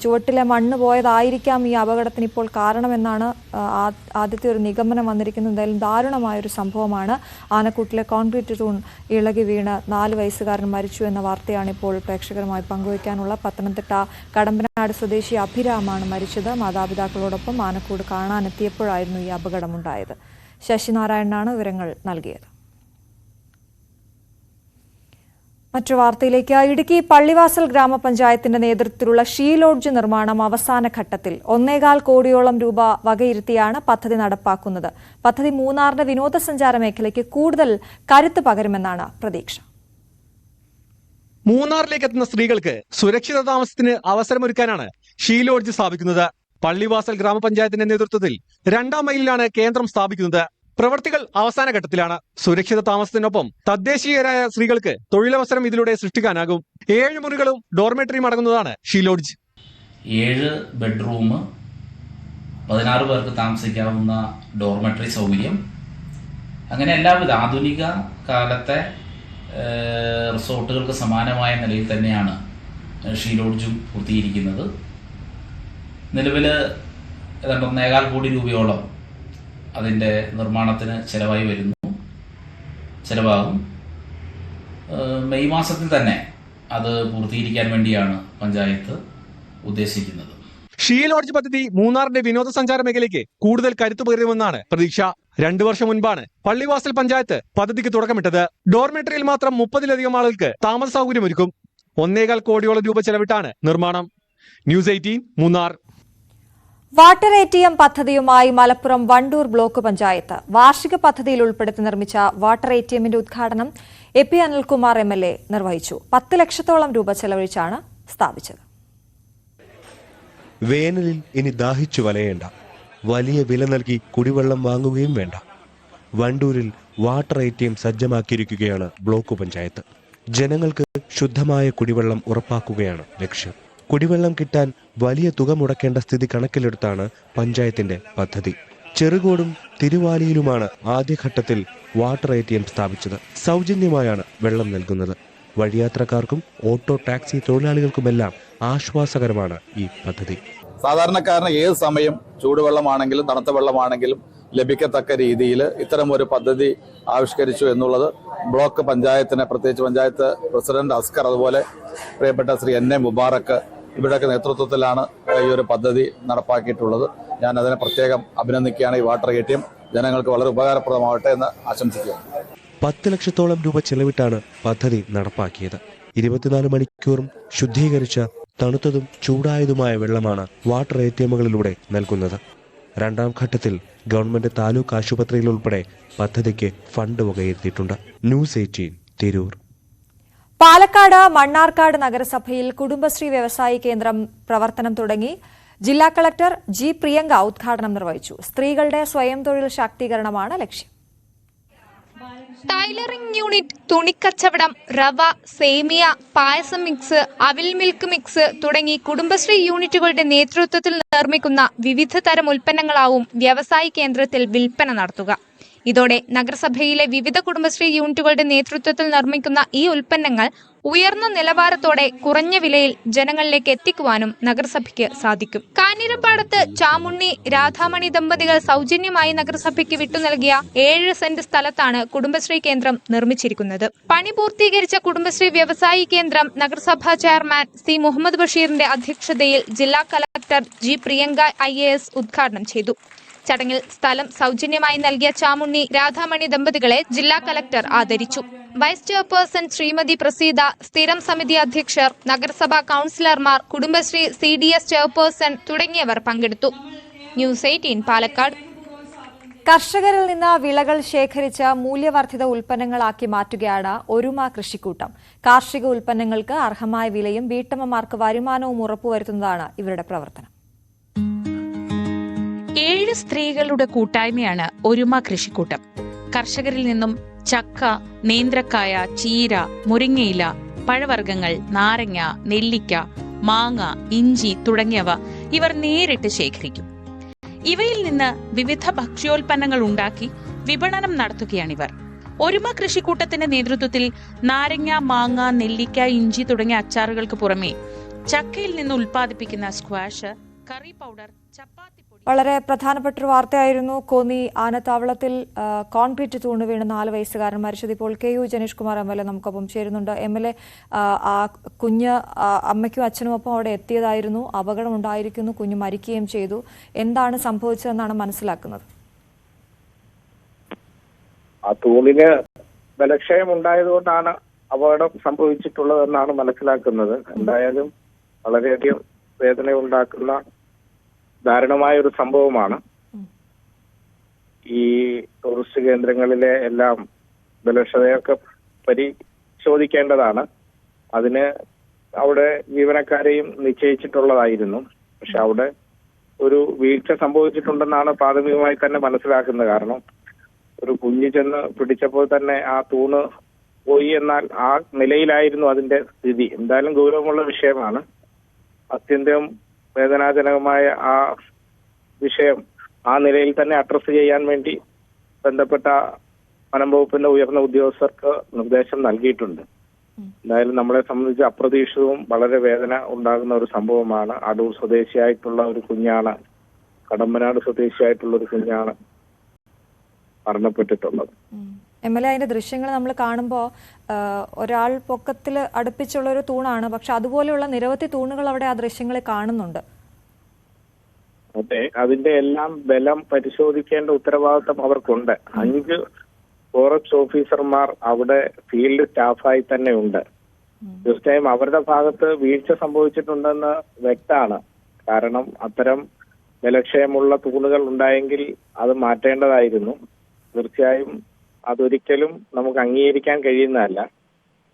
ചുവട്ടിലെ മണ്ണ് പോയതായിരിക്കാം ഈ അപകടത്തിന് ഇപ്പോൾ കാരണമെന്നാണ് ആദ്യത്തെ ഒരു നിഗമനം വന്നിരിക്കുന്നത്. എന്തായാലും ദാരുണമായൊരു സംഭവമാണ്. ആനക്കൂട്ടിലെ കോൺക്രീറ്റ് തൂൺ ഇളകി വീണ് 4 വയസ്സുകാരൻ മരിച്ചു എന്ന വാർത്തയാണ് ഇപ്പോൾ പ്രേക്ഷകരുമായി പങ്കുവയ്ക്കാനുള്ള. പത്തനംതിട്ട കടമ്പനാട് സ്വദേശി അഭിരാമാണ് മരിച്ചത്. മാതാപിതാക്കളോടൊപ്പം ആനക്കൂട് കാണാനെത്തിയപ്പോഴായിരുന്നു ഈ അപകടമുണ്ടായത്. ശശിനാരായണനാണ് വിവരങ്ങൾ നൽകിയത്. മറ്റു വാർത്തയിലേക്ക്. ഇടുക്കി പള്ളിവാസൽ ഗ്രാമപഞ്ചായത്തിന്റെ നേതൃത്വത്തിലുള്ള ഷീ ലോഡ്ജ് നിർമ്മാണം അവസാന ഘട്ടത്തിൽ 1.25 കോടിയോളം രൂപ വകയിരുത്തിയാണ് പദ്ധതി നടപ്പാക്കുന്നത്. പദ്ധതി മൂന്നാറിന്റെ വിനോദസഞ്ചാര മേഖലയ്ക്ക് കൂടുതൽ കരുത്ത് പകരുമെന്നാണ് പ്രതീക്ഷ. മൂന്നാറിലേക്ക് എത്തുന്ന സ്ത്രീകൾക്ക് സുരക്ഷിത താമസത്തിന് അവസരമൊരുക്കാനാണ് ഷീ ലോഡ്ജ് സ്ഥാപിക്കുന്നത്. പള്ളിവാസൽ ഗ്രാമപഞ്ചായത്തിന്റെ നേതൃത്വത്തിൽ 2ാം മൈലിലാണ് കേന്ദ്രം സ്ഥാപിക്കുന്നത്. പ്രവൃത്തികൾ അവസാന ഘട്ടത്തിലാണ്. സുരക്ഷിത താമസത്തിനൊപ്പം തദ്ദേശീയരായ സ്ത്രീകൾക്ക് തൊഴിലവസരം ഇതിലൂടെ സൃഷ്ടിക്കാനാകും. 7 മുറികളും ഡോർമെട്രിയും അടങ്ങുന്നതാണ് ഷീ ലോഡ്ജ്. 7 ബെഡ്റൂം, 16 പേർക്ക് താമസിക്കാവുന്ന ഡോർമെട്രി സൗകര്യം, അങ്ങനെ എല്ലാവിധ ആധുനിക കാലത്തെ റിസോർട്ടുകൾക്ക് സമാനമായ നിലയിൽ തന്നെയാണ് ഷീ ലോഡ്ജും പൂർത്തീകരിക്കുന്നത്. നിലവിൽ 1.25 കോടി രൂപയോളം അതിൻ്റെ നിർമ്മാണത്തിന് ചിലവാകും. മെയ് മാസത്തിൽ തന്നെ അത് പൂർത്തീകരിക്കാൻ വേണ്ടിയാണ് പഞ്ചായത്ത് ഉദ്ദേശിക്കുന്നത്. ഷീ ലോഡ്ജ് പദ്ധതി മൂന്നാറിന്റെ വിനോദസഞ്ചാര മേഖലയ്ക്ക് കൂടുതൽ കരുത്തു പകരുമെന്നാണ് പ്രതീക്ഷ. 2 വർഷം മുൻപാണ് പള്ളിവാസൽ പഞ്ചായത്ത് പദ്ധതിക്ക് തുടക്കമിട്ടത്. ഡോർമെട്രിയിൽ മാത്രം 30-ലധികം ആളുകൾക്ക് താമസ സൗകര്യമൊരുക്കും. 1.25 കോടിയോളം രൂപ ചെലവിട്ടാണ് നിർമ്മാണം. ന്യൂസ് 18 മൂന്നാർ. വാട്ടർ ATM പദ്ധതിയുമായി മലപ്പുറം വണ്ടൂർ ബ്ലോക്ക് പഞ്ചായത്ത് വാർഷിക പദ്ധതിയിൽ ഉൾപ്പെടുത്തി നിർമ്മിച്ച വാട്ടർ ATMന്റെ ഉദ്ഘാടനം AP അനിൽകുമാർ MLA നിർവഹിച്ചു. 10 ലക്ഷത്തോളം രൂപ ചെലവഴിച്ചാണ് സ്ഥാപിച്ചത്. വേനലിൽ ഇനി ദാഹിച്ചു വലയേണ്ട, വലിയ വില നൽകി കുടിവെള്ളം വാങ്ങുകയും വേണ്ട. വണ്ടൂരിൽ വാട്ടർ ATM സജ്ജമാക്കിയിരിക്കുകയാണ് ബ്ലോക്ക് പഞ്ചായത്ത്. ജനങ്ങൾക്ക് ശുദ്ധമായ കുടിവെള്ളം ഉറപ്പാക്കുകയാണ് ലക്ഷ്യം. കുടിവെള്ളം കിട്ടാൻ വലിയ തുക മുടക്കേണ്ട സ്ഥിതി കണക്കിലെടുത്താണ് പഞ്ചായത്തിന്റെ പദ്ധതി. ചെറുകോടും തിരുവാലിയിലുമാണ് ആദ്യഘട്ടത്തിൽ വാട്ടർ ATM സ്ഥാപിച്ചത്. സൗജന്യമായാണ് വെള്ളം നൽകുന്നത്. വഴിയാത്രക്കാർക്കും ഓട്ടോ ടാക്സി തൊഴിലാളികൾക്കുമെല്ലാം ആശ്വാസകരമാണ് ഈ പദ്ധതി. സാധാരണക്കാരന് ഏത് സമയം ചൂടുവെള്ളമാണെങ്കിലും തണുത്ത വെള്ളമാണെങ്കിലും ലഭിക്കത്തക്ക രീതിയിൽ ഇത്തരമൊരു പദ്ധതി ആവിഷ്കരിച്ചു എന്നുള്ളത് ബ്ലോക്ക് പഞ്ചായത്തിന്, പ്രത്യേകിച്ച് പഞ്ചായത്ത് പ്രസിഡന്റ് അസ്കർ, അതുപോലെ പ്രിയപ്പെട്ട ശ്രീ NA മുബാറക്ക് ഇവരുടെയൊക്കെ നേതൃത്വത്തിലാണ് ഈ ഒരു പദ്ധതി നടപ്പാക്കിയിട്ടുള്ളത്. ഞാൻ അതിനെ പ്രത്യേകം അഭിനന്ദിക്കുകയാണ്. ഈ വാട്ടർ ATM ജനങ്ങൾക്ക് വളരെ ഉപകാരപ്രദമാവട്ടെ എന്ന് ആശംസിക്കുകയാണ്. 10 ലക്ഷത്തോളം രൂപ ചെലവിട്ടാണ് പദ്ധതി നടപ്പാക്കിയത്. 24 മണിക്കൂറും ശുദ്ധീകരിച്ച തണുത്തതും ചൂടായതുമായ വെള്ളമാണ് വാട്ടർ ATMകളിലൂടെ നൽകുന്നത്. 2ാം ഘട്ടത്തിൽ ഗവൺമെന്റ് താലൂക്ക് ആശുപത്രിയിൽ ഉൾപ്പെടെ പദ്ധതിക്ക് ഫണ്ട് വകയിരുത്തിയിട്ടുണ്ട്. ന്യൂസ് 18 തിരൂർ. പാലക്കാട് മണ്ണാർക്കാട് നഗരസഭയിൽ കുടുംബശ്രീ വ്യവസായി കേന്ദ്രം പ്രവർത്തനം തുടങ്ങി. ജില്ലാ കളക്ടർ G. പ്രിയങ്ക ഉദ്ഘാടനം നിർവഹിച്ചു. സ്ത്രീകളുടെ സ്വയം തൊഴിൽ ശാക്തീകരണമാണ് ലക്ഷ്യം. ടൈലറിംഗ് യൂണിറ്റ്, തുണിക്കച്ചവടം, റവ, സേമിയ, പായസം മിക്സ്, അവിൽ മിൽക്ക് മിക്സ് തുടങ്ങി കുടുംബശ്രീ യൂണിറ്റുകളുടെ നേതൃത്വത്തിൽ നിർമ്മിക്കുന്ന വിവിധ തരം ഉൽപ്പന്നങ്ങളാവും വ്യവസായ കേന്ദ്രത്തിൽ വിൽപ്പന നടത്തുക. ഇതോടെ നഗരസഭയിലെ വിവിധ കുടുംബശ്രീ യൂണിറ്റുകളുടെ നേതൃത്വത്തിൽ നിർമ്മിക്കുന്ന ഈ ഉൽപ്പന്നങ്ങൾ ഉയർന്ന നിലവാരത്തോടെ കുറഞ്ഞ വിലയിൽ ജനങ്ങളിലേക്ക് എത്തിക്കുവാനും നഗരസഭയ്ക്ക് സാധിക്കും. കാഞ്ഞിരപ്പാടത്ത് ചാമുണ്ണി, രാധാമണി ദമ്പതികൾ സൗജന്യമായി നഗരസഭയ്ക്ക് വിട്ടുനൽകിയ 7 സെന്റ് സ്ഥലത്താണ് കുടുംബശ്രീ കേന്ദ്രം നിർമ്മിച്ചിരിക്കുന്നത്. പണി പൂർത്തീകരിച്ച കുടുംബശ്രീ വ്യവസായി കേന്ദ്രം നഗരസഭാ ചെയർമാൻ C. മുഹമ്മദ് ബഷീറിന്റെ അധ്യക്ഷതയിൽ ജില്ലാ കളക്ടർ G. പ്രിയങ്ക IAS ഉദ്ഘാടനം ചെയ്തു. ചടങ്ങിൽ സ്ഥലം സൗജന്യമായി നൽകിയ ചാമുണ്ണി, രാധാമണി ദമ്പതികളെ ജില്ലാ കളക്ടർ ആദരിച്ചു. വൈസ് ചെയർപേഴ്സൺ ശ്രീമതി പ്രസീത, സ്ഥിരം സമിതി അധ്യക്ഷർ, നഗരസഭാ കൌൺസിലർമാർ, കുടുംബശ്രീ CDS ചെയർപേഴ്സൺ തുടങ്ങിയവർ പങ്കെടുത്തു. ന്യൂസ് 18 പാലക്കാട്. കർഷകരിൽ നിന്ന് വിളകൾ ശേഖരിച്ച് മൂല്യവർദ്ധിത ഉൽപ്പന്നങ്ങളാക്കി മാറ്റുകയാണ് ഒരുമ കൃഷിക്കൂട്ടം. കാർഷിക ഉൽപ്പന്നങ്ങൾക്ക് അർഹമായ വിലയും വീട്ടമ്മമാർക്ക് വരുമാനവും ഉറപ്പുവരുത്തുന്നതാണ് ഇവരുടെ പ്രവർത്തനം. 7 സ്ത്രീകളുടെ കൂട്ടായ്മയാണ് ഒരുമ കൃഷിക്കൂട്ടം. കർഷകരിൽ നിന്നും ചക്ക, നേന്ത്രക്കായ, ചീര, മുരിങ്ങയില, പഴവർഗ്ഗങ്ങൾ, നാരങ്ങ, നെല്ലിക്ക, മാങ്ങ, ഇഞ്ചി തുടങ്ങിയവ ഇവർ നേരിട്ട് ശേഖരിക്കും. ഇവയിൽ നിന്ന് വിവിധ ഭക്ഷ്യോൽപ്പന്നങ്ങൾ ഉണ്ടാക്കി വിപണനം നടത്തുകയാണിവർ. ഒരുമ കൃഷിക്കൂട്ടത്തിന്റെ നേതൃത്വത്തിൽ നാരങ്ങ, മാങ്ങ, നെല്ലിക്ക, ഇഞ്ചി തുടങ്ങിയ അച്ചാറുകൾക്ക് പുറമെ ചക്കയിൽ നിന്ന് ഉൽപ്പാദിപ്പിക്കുന്ന സ്ക്വാഷ്, കറി പൗഡർ, ചപ്പാത്തി. വളരെ പ്രധാനപ്പെട്ട ഒരു വാർത്തയായിരുന്നു. കോന്നി ആനത്താവളത്തിൽ കോൺക്രീറ്റ് തൂണ് വീണ് 4 വയസ്സുകാരൻ മരിച്ചത്. ഇപ്പോൾ KU ജനീഷ് കുമാർ MLA നമുക്കൊപ്പം ചേരുന്നുണ്ട്. MLA, ആ കുഞ്ഞ് അമ്മയ്ക്കും അച്ഛനും ഒപ്പം അവിടെ എത്തിയതായിരുന്നു. അപകടം ഉണ്ടായിരിക്കുന്നു, കുഞ്ഞ് മരിക്കുകയും ചെയ്തു. എന്താണ് സംഭവിച്ചതെന്നാണ് മനസ്സിലാക്കുന്നത്? ആ തൂണിന് ബലക്ഷയം ഉണ്ടായതുകൊണ്ടാണ് അപകടം സംഭവിച്ചിട്ടുള്ളതെന്നാണ് മനസ്സിലാക്കുന്നത്. എന്തായാലും വളരെയധികം വേദന ഉണ്ടാക്കുന്ന ദാരുണമായ ഒരു സംഭവമാണ്. ഈ ടൂറിസ്റ്റ് കേന്ദ്രങ്ങളിലെ എല്ലാം ബലക്ഷതയൊക്കെ പരിശോധിക്കേണ്ടതാണ്. അതിന് അവിടെ ജീവനക്കാരെയും നിശ്ചയിച്ചിട്ടുള്ളതായിരുന്നു. പക്ഷെ അവിടെ ഒരു വീഴ്ച സംഭവിച്ചിട്ടുണ്ടെന്നാണ് പ്രാഥമികമായി തന്നെ മനസ്സിലാക്കുന്നത്. കാരണം ഒരു കുഞ്ഞ് ചെന്ന് പിടിച്ചപ്പോൾ തന്നെ ആ തൂണ് പോയി എന്നാൽ ആ നിലയിലായിരുന്നു അതിന്റെ സ്ഥിതി. എന്തായാലും ഗൗരവമുള്ള വിഷയമാണ്. അത്യന്തം വേദനാജനകമായ ആ വിഷയം ആ നിലയിൽ തന്നെ അഡ്രസ് ചെയ്യാൻ വേണ്ടി ബന്ധപ്പെട്ട വനം വകുപ്പിന്റെ ഉയർന്ന ഉദ്യോഗസ്ഥർക്ക് നിർദ്ദേശം നൽകിയിട്ടുണ്ട്. എന്തായാലും നമ്മളെ സംബന്ധിച്ച് അപ്രതീക്ഷിതവും വളരെ വേദന ഉണ്ടാകുന്ന ഒരു സംഭവമാണ്. അടൂർ സ്വദേശിയായിട്ടുള്ള ഒരു കുഞ്ഞാണ്, കടമ്പനാട് സ്വദേശിയായിട്ടുള്ള ഒരു കുഞ്ഞാണ് മരണപ്പെട്ടിട്ടുള്ളത്. MLA, അതിന്റെ ദൃശ്യങ്ങൾ നമ്മൾ കാണുമ്പോൾ ഒരാൾ പൊക്കത്തിൽ അടുപ്പിച്ചുള്ള ഒരു തൂണാണ്, പക്ഷെ അതുപോലെയുള്ള നിരവധി തൂണുകൾ അവിടെ ആ ദൃശ്യങ്ങളിൽ കാണുന്നുണ്ട്. അതെ, അതിന്റെ എല്ലാം ബലം പരിശോധിക്കേണ്ട ഉത്തരവാദിത്വം അവർക്കുണ്ട്. 5 ഫോറസ്റ്റ് ഓഫീസർമാർ അവിടെ ഫീൽഡ് സ്റ്റാഫായി തന്നെ ഉണ്ട്. തീർച്ചയായും അവരുടെ ഭാഗത്ത് വീഴ്ച സംഭവിച്ചിട്ടുണ്ടെന്ന് വ്യക്തമാണ്. കാരണം അത്തരം ബലക്ഷയമുള്ള തൂണുകൾ ഉണ്ടായെങ്കിൽ അത് മാറ്റേണ്ടതായിരുന്നു. തീർച്ചയായും അതൊരിക്കലും നമുക്ക് അംഗീകരിക്കാൻ കഴിയുന്നതല്ല.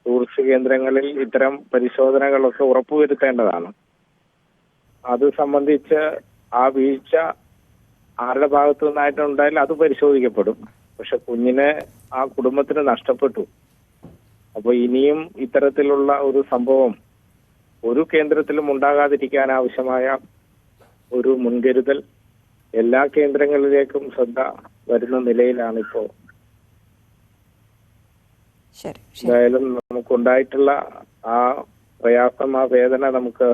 ടൂറിസ്റ്റ് കേന്ദ്രങ്ങളിൽ ഇത്തരം പരിശോധനകളൊക്കെ ഉറപ്പുവരുത്തേണ്ടതാണ്. അത് സംബന്ധിച്ച് ആ വീഴ്ച ആരുടെ ഭാഗത്തു നിന്നായിട്ടുണ്ടായാലും അത് പരിശോധിക്കപ്പെടും. പക്ഷെ കുഞ്ഞിനെ ആ കുടുംബത്തിന് നഷ്ടപ്പെട്ടു. അപ്പോൾ ഇനിയും ഇത്തരത്തിലുള്ള ഒരു സംഭവം ഒരു കേന്ദ്രത്തിലും ഉണ്ടാകാതിരിക്കാൻ ആവശ്യമായ ഒരു മുൻകരുതൽ എല്ലാ കേന്ദ്രങ്ങളിലേക്കും ശ്രദ്ധ വരുന്ന നിലയിലാണ് ഇപ്പോൾ. എന്തായാലും നമുക്കുണ്ടായിട്ടുള്ള ആ പ്രയാസം, ആ വേദന നമുക്ക്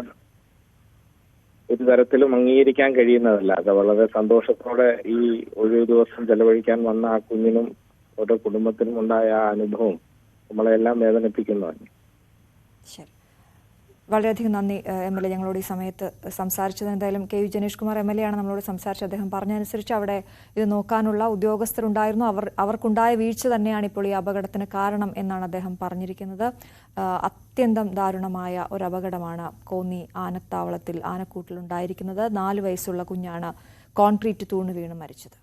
ഒരു തരത്തിലും അംഗീകരിക്കാൻ കഴിയുന്നതല്ല. അത് വളരെ സന്തോഷത്തോടെ ഈ ഒഴിവു ദിവസം ചെലവഴിക്കാൻ വന്ന ആ കുഞ്ഞിനും ഓരോ കുടുംബത്തിനും ഉണ്ടായ ആ അനുഭവം നമ്മളെല്ലാം വേദനിപ്പിക്കുന്നതാണ്. ശരി, വളരെയധികം നന്ദി MLA ഞങ്ങളോട് ഈ സമയത്ത് സംസാരിച്ചത്. എന്തായാലും KU ജനീഷ് കുമാർ MLA ആണ് നമ്മളോട് സംസാരിച്ചത്. അദ്ദേഹം പറഞ്ഞനുസരിച്ച് അവിടെ ഇത് നോക്കാനുള്ള ഉദ്യോഗസ്ഥരുണ്ടായിരുന്നു. അവർക്കുണ്ടായ വീഴ്ച തന്നെയാണ് ഇപ്പോൾ ഈ അപകടത്തിന് കാരണം എന്നാണ് അദ്ദേഹം പറഞ്ഞിരിക്കുന്നത്. അത്യന്തം ദാരുണമായ ഒരു അപകടമാണ് കോന്നി ആനത്താവളത്തിൽ ആനക്കൂട്ടിലുണ്ടായിരിക്കുന്നത്. 4 വയസ്സുള്ള കുഞ്ഞാണ് കോൺക്രീറ്റ് തൂണ് വീണ് മരിച്ചത്.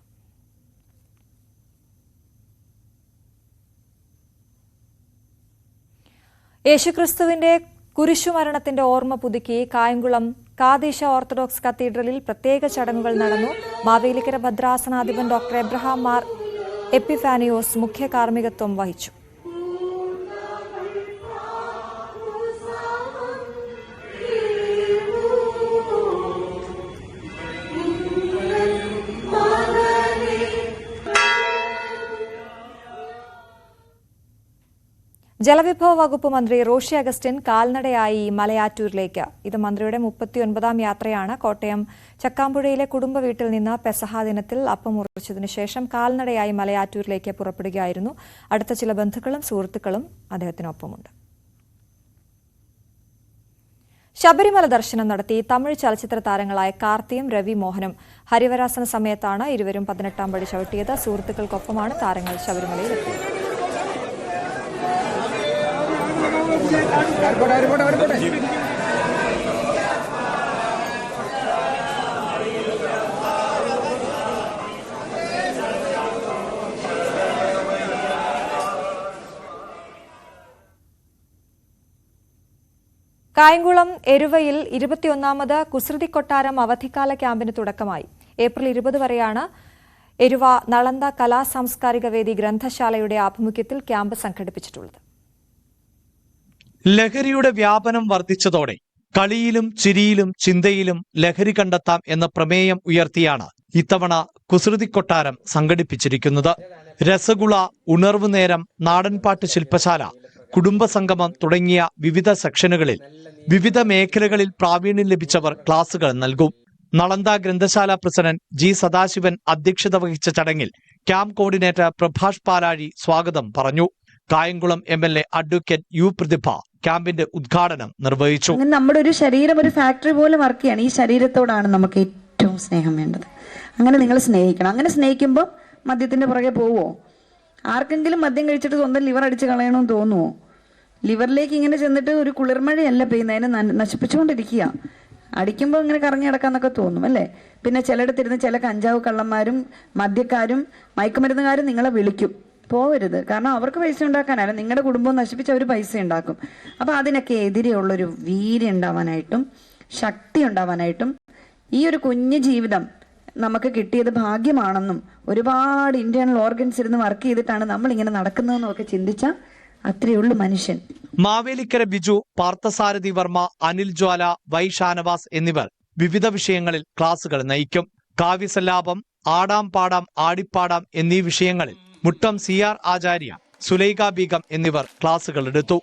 യേശുക്രിസ്തുവിന്റെ കുരിശുമരണത്തിന്റെ ഓർമ്മ പുതുക്കി കായംകുളം കാതീശ ഓർത്തഡോക്സ് കത്തീഡ്രലിൽ പ്രത്യേക ചടങ്ങുകൾ നടന്നു. മാവേലിക്കര ഭദ്രാസനാധിപൻ ഡോക്ടർ എബ്രഹാം മാർ എപ്പിഫാനിയോസ് മുഖ്യ കാർമ്മികത്വം വഹിച്ചു. ജലവിഭവ വകുപ്പ് മന്ത്രി റോഷി അഗസ്റ്റിൻ കാൽനടയായി മലയാറ്റൂരിലേക്ക്. ഇത് മന്ത്രിയുടെ 39ാം യാത്രയാണ്. കോട്ടയം ചക്കാമ്പുഴയിലെ കുടുംബ വീട്ടിൽ നിന്ന് പെസഹ ദിനത്തിൽ അപ്പം മുറിച്ചതിനു ശേഷം കാൽനടയായി മലയാറ്റൂരിലേക്ക് പുറപ്പെടുകയായിരുന്നു. അടുത്ത ചില ബന്ധുക്കളും സുഹൃത്തുക്കളും അദ്ദേഹത്തിനൊപ്പമുണ്ട്. ശബരിമല ദർശനം നടത്തി തമിഴ് ചലച്ചിത്ര താരങ്ങളായ കാർത്തിയും രവി മോഹനും. ഹരിവരാസന സമയത്താണ് ഇരുവരും 18ാം പടി ചവിട്ടിയത്. സുഹൃത്തുക്കൾക്കൊപ്പമാണ് താരങ്ങൾ ശബരിമലയിലെത്തിയത്. കായംകുളം എരുവയിൽ 21ാമത് കുസൃതി കൊട്ടാരം അവധിക്കാല ക്യാമ്പിന് തുടക്കമായി. ഏപ്രിൽ 20 വരെയാണ് എരുവ നളന്ദ കലാ സാംസ്കാരിക വേദി ഗ്രന്ഥശാലയുടെ ആഭിമുഖ്യത്തിൽ ക്യാമ്പ് സംഘടിപ്പിച്ചിട്ടുള്ളത്. ലഹരിയുടെ വ്യാപനം വർദ്ധിച്ചതോടെ കളിയിലും ചിരിയിലും ചിന്തയിലും ലഹരി കണ്ടെത്താം എന്ന പ്രമേയം ഉയർത്തിയാണ് ഇത്തവണ കുസൃതി കൊട്ടാരം സംഘടിപ്പിച്ചിരിക്കുന്നത്. രസഗുള, ഉണർവ് നേരം, നാടൻപാട്ട് ശില്പശാല, കുടുംബസംഗമം തുടങ്ങിയ വിവിധ സെക്ഷനുകളിൽ വിവിധ മേഖലകളിൽ പ്രാവീണ്യം ലഭിച്ചവർ ക്ലാസുകൾ നൽകും. നളന്ദ ഗ്രന്ഥശാല പ്രസിഡന്റ് G സദാശിവൻ അധ്യക്ഷത വഹിച്ച ചടങ്ങിൽ ക്യാമ്പ് കോർഡിനേറ്റർ പ്രഭാഷ് പാലാഴി സ്വാഗതം പറഞ്ഞു. കായംകുളം MLA അഡ്വക്കേറ്റ് U പ്രതിഭ ക്യാമ്പിന്റെ ഉദ്ഘാടനം നിർവഹിച്ചു. നമ്മുടെ ഒരു ശരീരം ഒരു ഫാക്ടറി പോലെ വർക്ക് ചെയ്യാണ്. ഈ ശരീരത്തോടാണ് നമുക്ക് ഏറ്റവും സ്നേഹം വേണ്ടത്. അങ്ങനെ നിങ്ങൾ സ്നേഹിക്കണം. അങ്ങനെ സ്നേഹിക്കുമ്പോൾ മദ്യത്തിന്റെ പുറകെ പോവോ? ആർക്കെങ്കിലും മദ്യം കഴിച്ചിട്ട് സ്വന്തം ലിവർ അടിച്ച് കളയണമെന്ന് തോന്നുവോ? ലിവറിലേക്ക് ഇങ്ങനെ ചെന്നിട്ട് ഒരു കുളിർമഴയല്ല പെയ്യുന്നത്, അതിനെ നശിപ്പിച്ചുകൊണ്ടിരിക്കുക. അടിക്കുമ്പോൾ ഇങ്ങനെ കറങ്ങി നടക്കാന്നൊക്കെ തോന്നും അല്ലേ? പിന്നെ ചിലയിടത്തിരുന്ന് ചില കഞ്ചാവ് കള്ളന്മാരും മദ്യക്കാരും മയക്കുമരുന്നുകാരും നിങ്ങളെ വിളിക്കും. പോവരുത്. കാരണം അവർക്ക് പൈസ ഉണ്ടാക്കാനല്ല, നിങ്ങളുടെ കുടുംബം നശിപ്പിച്ച് അവർ പൈസ ഉണ്ടാക്കും. അപ്പം അതിനൊക്കെ എതിരെയുള്ളൊരു വീര്യം ഉണ്ടാവാനായിട്ടും ശക്തി ഉണ്ടാവാനായിട്ടും ഈ ഒരു കുഞ്ഞു ജീവിതം നമുക്ക് കിട്ടിയത് ഭാഗ്യമാണെന്നും ഒരുപാട് ഇന്റേണൽ ഓർഗൻസ് ഇരുന്ന് വർക്ക് ചെയ്തിട്ടാണ് നമ്മൾ ഇങ്ങനെ നടക്കുന്നതെന്നും ഒക്കെ ചിന്തിച്ചാൽ അത്രയേ ഉള്ളൂ മനുഷ്യൻ. മാവേലിക്കര ബിജു, പാർത്ഥസാരഥി വർമ്മ, അനിൽ ജ്വാല, വൈ ഷാനവാസ് എന്നിവർ വിവിധ വിഷയങ്ങളിൽ ക്ലാസുകൾ നയിക്കും. കാവ്യസല്ലാപം, ആടാം പാടാം ആടിപ്പാടാം എന്നീ വിഷയങ്ങളിൽ മുട്ടം CR ആചാര്യ, സുലൈഖ ബീഗം എന്നിവർ ക്ലാസുകൾ എടുത്തു.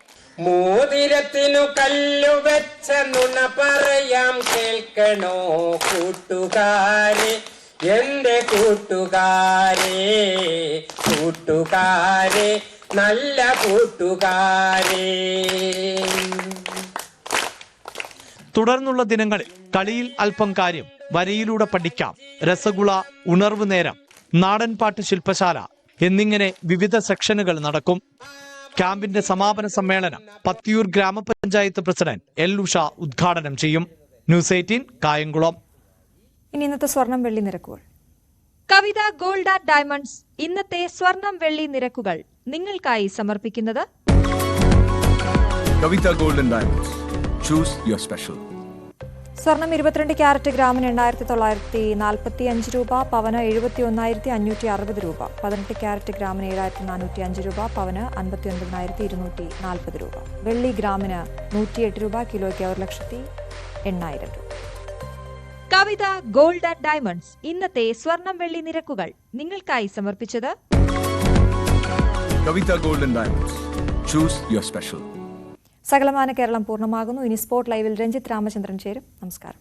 മോതിരത്തിനു കല്ലു വെച്ച നുണ പറയാം കേൾക്കണോ കൂട്ടുകാരെ, എന്റെ കൂട്ടുകാരെ, കൂട്ടുകാരെ, നല്ല കൂട്ടുകാരെ. തുടർന്നുള്ള ദിനങ്ങളിൽ കളിയിൽ അല്പം കാര്യം, വരയിലൂടെ പഠിക്കാം, രസഗുള, ഉണർവ് നേരം, നാടൻപാട്ട് ശില്പശാല എന്നിങ്ങനെ വിവിധ സെക്ഷനുകൾ നടക്കും. ക്യാമ്പിന്റെ സമാപന സമ്മേളനം പത്തിയൂർ ഗ്രാമപഞ്ചായത്ത് പ്രസിഡന്റ് L. ഉഷ ഉദ്ഘാടനം ചെയ്യും. ന്യൂസ് 18 കായംകുളം. ഇനി ഇന്നത്തെ സ്വർണം വെള്ളി നിരക്കുകൾ. കവിത ഗോൾഡ് ആൻഡ് ഡയമണ്ട്സ് ഇന്നത്തെ സ്വർണം വെള്ളി നിരക്കുകൾ നിങ്ങൾക്കായി സമർപ്പിക്കുന്നത് Kavitha gold and diamonds. Choose your special. സ്വർണം 22 ക്യാരറ്റ് ഗ്രാമിന് 8,945 രൂപ, പവന് 71,560 രൂപ. 18 ക്യാരറ്റ് ഗ്രാമിന് 7,405 രൂപ, പവന് 59,240 രൂപ. വെള്ളി ഗ്രാമിന് 108 രൂപ, കിലോയ്ക്ക് 1,08,000 രൂപ. കവിത ഗോൾഡ് ആൻഡ് ഡയമണ്ട്സ് ഇന്നത്തെ സ്വർണം വെള്ളി നിരക്കുകൾ നിങ്ങൾക്കായി സമർപ്പിച്ചത് Kavitha gold and diamonds. Choose your special. സകലമാന കേരളം പൂർണ്ണമാകുന്നു. ഇനി സ്പോട്ട് ലൈവിൽ രഞ്ജിത്ത് രാമചന്ദ്രൻ ചേരും. നമസ്കാരം.